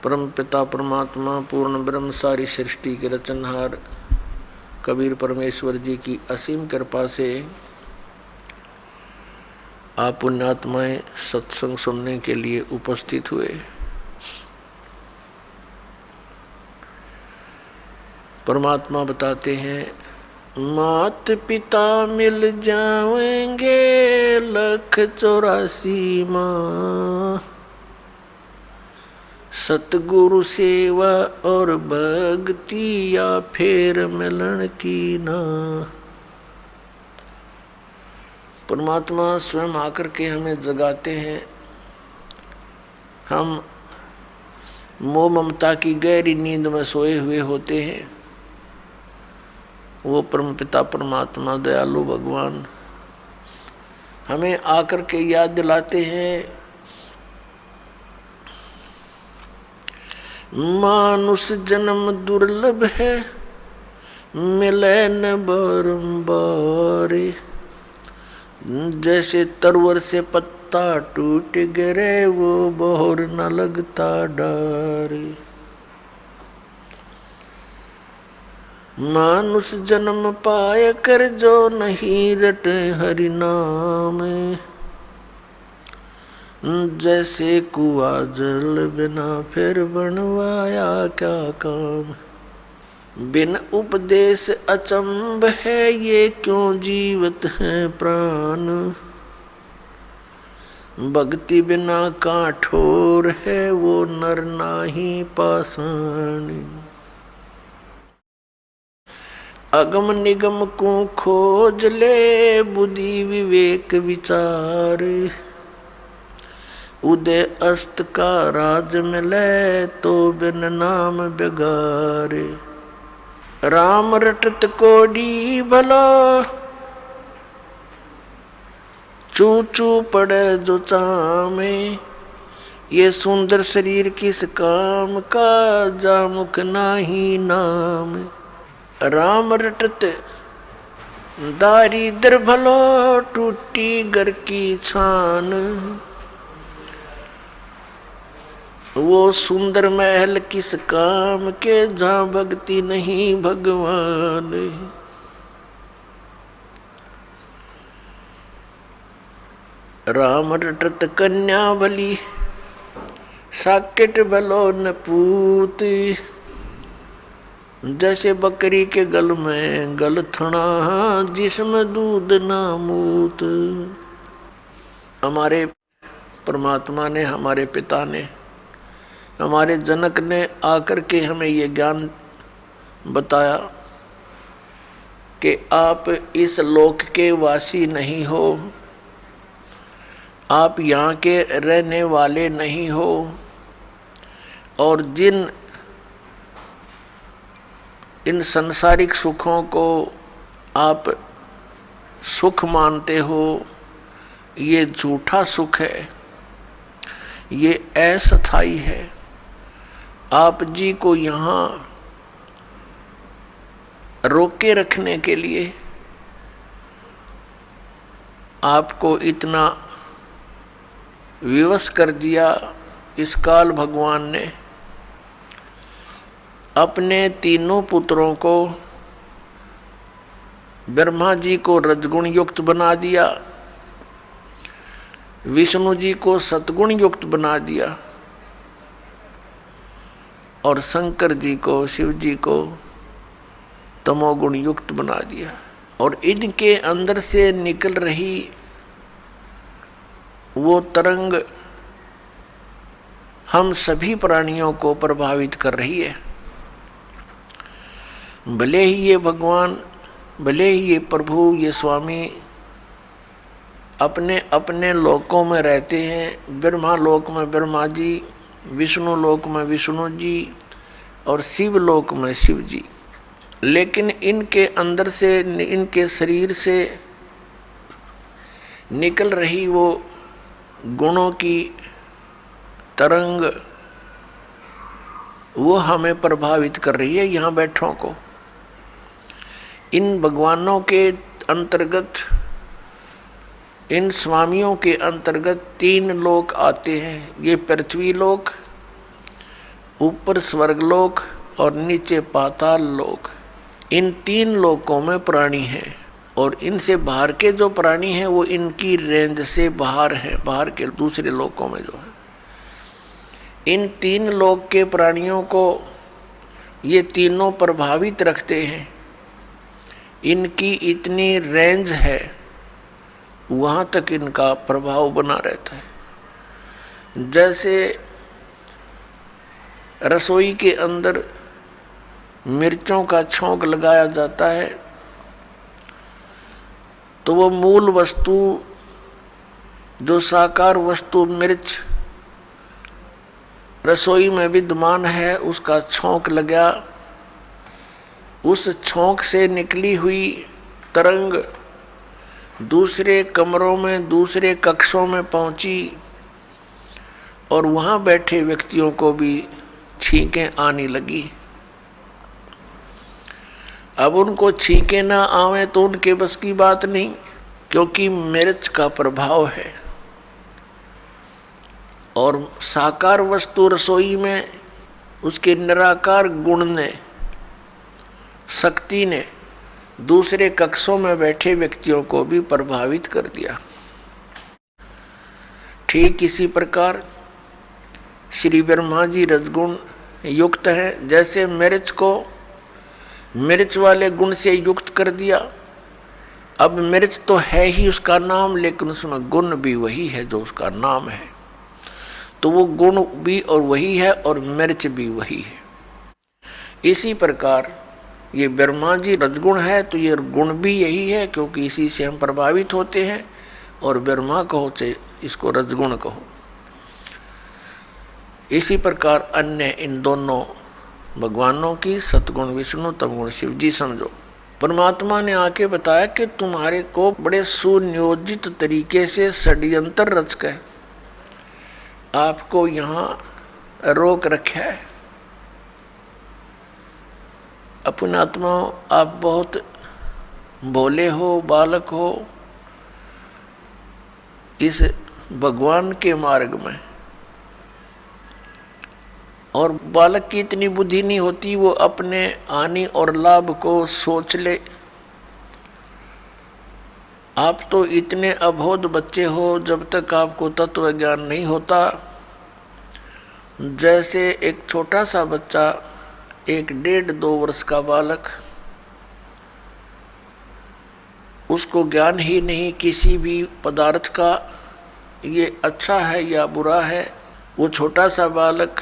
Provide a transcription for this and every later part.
परम पिता परमात्मा पूर्ण ब्रह्म सारी सृष्टि के रचनहार कबीर परमेश्वर जी की असीम कृपा से आप पुण्यात्माएं सत्संग सुनने के लिए उपस्थित हुए। परमात्मा बताते हैं, मात पिता मिल जाएंगे 184 माँ, सतगुरु सेवा और भक्ति या फिर मिलन की ना। परमात्मा स्वयं आकर के हमें जगाते हैं। हम मोह ममता की गहरी नींद में सोए हुए होते हैं। वो परमपिता परमात्मा दयालु भगवान हमें आकर के याद दिलाते हैं, मानुष जन्म दुर्लभ है मिले न बारंबार, जैसे तरवर से पत्ता टूट गिरे वो बोर न लगता डार। मानुष जन्म पाए कर जो नहीं रटे हरि नाम, जैसे कुआ जल बिना फिर बनवाया क्या काम। बिन उपदेश अचंभ है ये क्यों जीवत है प्राण, भक्ति बिना काठोर है वो नर नाही पाषाण। अगम निगम को खोज ले बुद्धि विवेक विचार, उदय अस्त का राज मिले तो बिन नाम बेगार। राम रटत कोडी भलो चू चू पड़े जो चामे, ये सुंदर शरीर किस काम का जा मुख नाही नाम। राम रटत दारिद्र भलो टूटी घर की छान, वो सुंदर महल किस काम के जहाँ भक्ति नहीं भगवान। राम रटत कन्या भली साकेट भलो न पूत, जैसे बकरी के गल में गल थना जिसमें दूध ना मूत। हमारे परमात्मा ने, हमारे पिता ने, हमारे जनक ने आकर के हमें ये ज्ञान बताया कि आप इस लोक के वासी नहीं हो, आप यहाँ के रहने वाले नहीं हो, और जिन इन संसारिक सुखों को आप सुख मानते हो ये झूठा सुख है, ये अस्थायी है। आप जी को यहाँ रोके रखने के लिए आपको इतना विवश कर दिया इस काल भगवान ने। अपने तीनों पुत्रों को, ब्रह्मा जी को रजगुण युक्त बना दिया, विष्णु जी को सतगुण युक्त बना दिया, और शंकर जी को, शिव जी को तमोगुण युक्त बना दिया। और इनके अंदर से निकल रही वो तरंग हम सभी प्राणियों को प्रभावित कर रही है। भले ही ये भगवान, भले ही ये प्रभु, ये स्वामी अपने अपने लोकों में रहते हैं। ब्रह्मा लोक में ब्रह्मा जी, विष्णु लोक में विष्णु जी, और शिव लोक में शिव जी। लेकिन इनके अंदर से, इनके शरीर से निकल रही वो गुणों की तरंग वो हमें प्रभावित कर रही है, यहाँ बैठों को। इन भगवानों के अंतर्गत, इन स्वामियों के अंतर्गत 3 लोक आते हैं। ये पृथ्वी लोक, ऊपर स्वर्गलोक और नीचे पाताल लोक, इन 3 लोकों में प्राणी हैं। और इनसे बाहर के जो प्राणी हैं वो इनकी रेंज से बाहर हैं, बाहर के दूसरे लोकों में जो है। इन 3 लोक के प्राणियों को ये तीनों प्रभावित रखते हैं। इनकी इतनी रेंज है, वहाँ तक इनका प्रभाव बना रहता है। जैसे रसोई के अंदर मिर्चों का छौंक लगाया जाता है तो वो मूल वस्तु जो साकार वस्तु मिर्च रसोई में विद्यमान है उसका छौंक लगा, उस छौंक से निकली हुई तरंग दूसरे कमरों में दूसरे कक्षों में पहुंची और वहाँ बैठे व्यक्तियों को भी छींकें आने लगी। अब उनको छींकें ना आवे तो उनके बस की बात नहीं, क्योंकि मिर्च का प्रभाव है। और साकार वस्तु रसोई में उसके निराकार गुण ने, शक्ति ने दूसरे कक्षों में बैठे व्यक्तियों को भी प्रभावित कर दिया। ठीक इसी प्रकार श्री ब्रह्मा जी रजगुण युक्त है। जैसे मिर्च को मिर्च वाले गुण से युक्त कर दिया, अब मिर्च तो है ही उसका नाम, लेकिन उसमें गुण भी वही है जो उसका नाम है, तो वो गुण भी और वही है और मिर्च भी वही है। इसी प्रकार ये ब्रह्मा जी रजगुण है तो ये गुण भी यही है, क्योंकि इसी से हम प्रभावित होते हैं। और ब्रह्मा कहो चाहे इसको रजगुण कहो। इसी प्रकार अन्य इन दोनों भगवानों की सतगुण विष्णु तमगुण शिव जी समझो। परमात्मा ने आके बताया कि तुम्हारे को बड़े सुनियोजित तरीके से षड्यंत्र रच कर आपको यहाँ रोक रखा है। अपने आत्मा आप बहुत भोले हो, बालक हो, इस भगवान के मार्ग में। और बालक की इतनी बुद्धि नहीं होती वो अपने हानि और लाभ को सोच ले। आप तो इतने अबोध बच्चे हो जब तक आपको तत्व ज्ञान नहीं होता। जैसे एक छोटा सा बच्चा, 1-1.5-2 वर्ष का बालक, उसको ज्ञान ही नहीं किसी भी पदार्थ का, ये अच्छा है या बुरा है। वो छोटा सा बालक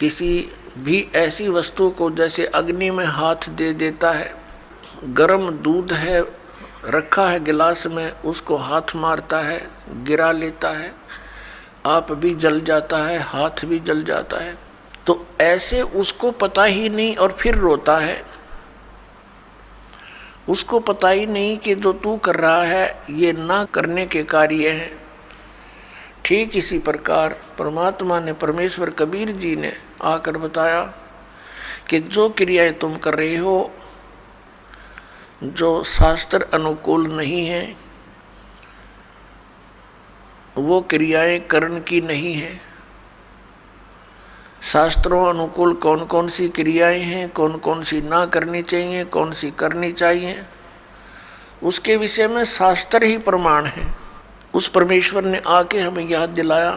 किसी भी ऐसी वस्तु को जैसे अग्नि में हाथ दे देता है, गर्म दूध है रखा है गिलास में, उसको हाथ मारता है, गिरा लेता है, आप भी जल जाता है, हाथ भी जल जाता है। तो ऐसे उसको पता ही नहीं और फिर रोता है। उसको पता ही नहीं कि जो तू कर रहा है ये ना करने के कार्य हैं। ठीक इसी प्रकार परमात्मा ने, परमेश्वर कबीर जी ने आकर बताया कि जो क्रियाएं तुम कर रहे हो जो शास्त्र अनुकूल नहीं है, वो क्रियाएं कर्ण की नहीं है। शास्त्रों अनुकूल कौन कौन सी क्रियाएं हैं, कौन कौन सी ना करनी चाहिए, कौन सी करनी चाहिए, उसके विषय में शास्त्र ही प्रमाण है। उस परमेश्वर ने आके हमें याद दिलाया,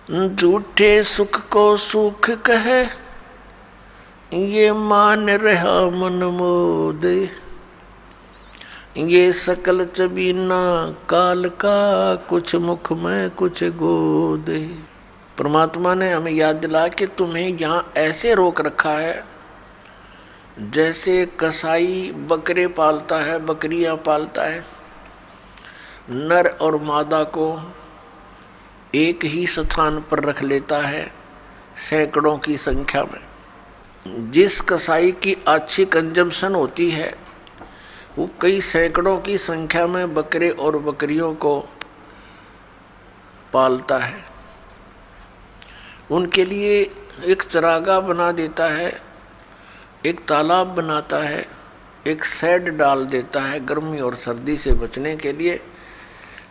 झूठे सुख को सुख कहे, ये मान रहा मन मोद, ये सकल चबीना काल का, कुछ मुख में कुछ गोद। परमात्मा ने हमें याद दिलाया कि तुम्हें यहाँ ऐसे रोक रखा है जैसे कसाई बकरे पालता है, बकरियां पालता है, नर और मादा को एक ही स्थान पर रख लेता है सैकड़ों की संख्या में। जिस कसाई की अच्छी कंजम्पशन होती है वो कई सैकड़ों की संख्या में बकरे और बकरियों को पालता है। उनके लिए एक चरागाह बना देता है, एक तालाब बनाता है, एक शेड डाल देता है गर्मी और सर्दी से बचने के लिए।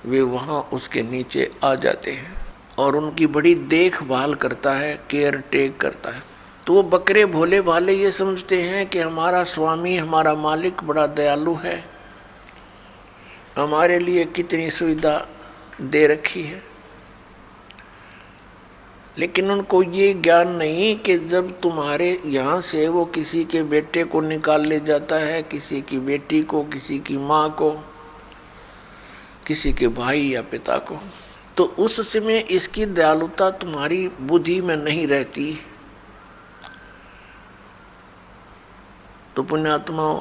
वे वहाँ उसके नीचे आ जाते हैं और उनकी बड़ी देखभाल करता है, केयर टेक करता है। तो वो बकरे भोले भाले ये समझते हैं कि हमारा स्वामी, हमारा मालिक बड़ा दयालु है, हमारे लिए कितनी सुविधा दे रखी है। लेकिन उनको ये ज्ञान नहीं कि जब तुम्हारे यहाँ से वो किसी के बेटे को निकाल ले जाता है, किसी की बेटी को, किसी की माँ को, किसी के भाई या पिता को, तो उस समय इसकी दयालुता तुम्हारी बुद्धि में नहीं रहती। तो पुण्यात्मा,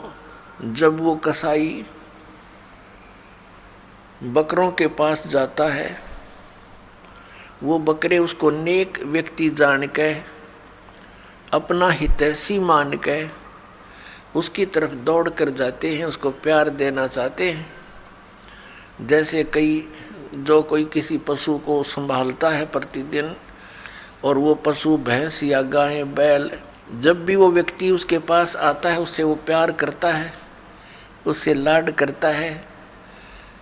जब वो कसाई बकरों के पास जाता है, वो बकरे उसको नेक व्यक्ति जान के, अपना हितैषी मान के उसकी तरफ दौड़ कर जाते हैं, उसको प्यार देना चाहते हैं। जैसे कोई किसी पशु को संभालता है प्रतिदिन, और वो पशु भैंस या गाय बैल, जब भी वो व्यक्ति उसके पास आता है उससे वो प्यार करता है, उससे लाड करता है,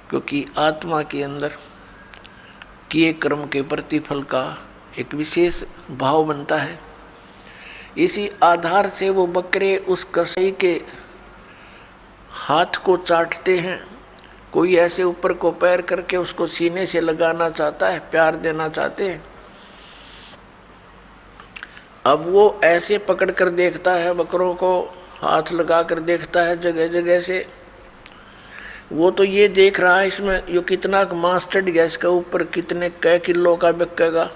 क्योंकि आत्मा के अंदर किए कर्म के प्रतिफल का एक विशेष भाव बनता है। इसी आधार से वो बकरे उस कसाई के हाथ को चाटते हैं। कोई ऐसे ऊपर को पैर करके उसको सीने से लगाना चाहता है, प्यार देना चाहते हैं। अब वो ऐसे पकड़ कर देखता है, बकरों को हाथ लगा कर देखता है जगह जगह से। वो तो ये देख रहा है इसमें यो कितना मांस चढ़ गया, इसका ऊपर कितने कै किलो का बिकेगा,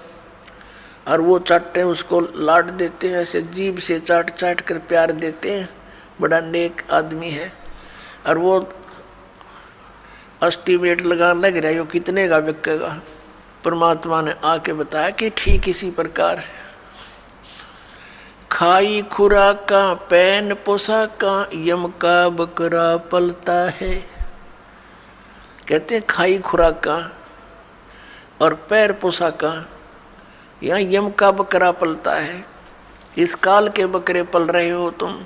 और वो चाटते हैं, उसको लाड देते हैं, ऐसे जीभ से चाट चाट कर प्यार देते हैं। बड़ा नेक आदमी है। और वो एस्टीमेट लगाने लग रहा है यो कितने का बिकेगा। परमात्मा ने आके बताया कि ठीक इसी प्रकार खाई खुराका पैन पोशाका यम का बकरा पलता है। कहते हैं खाई खुराका और पैर पोशाका, यहाँ यम का बकरा पलता है। इस काल के बकरे पल रहे हो तुम,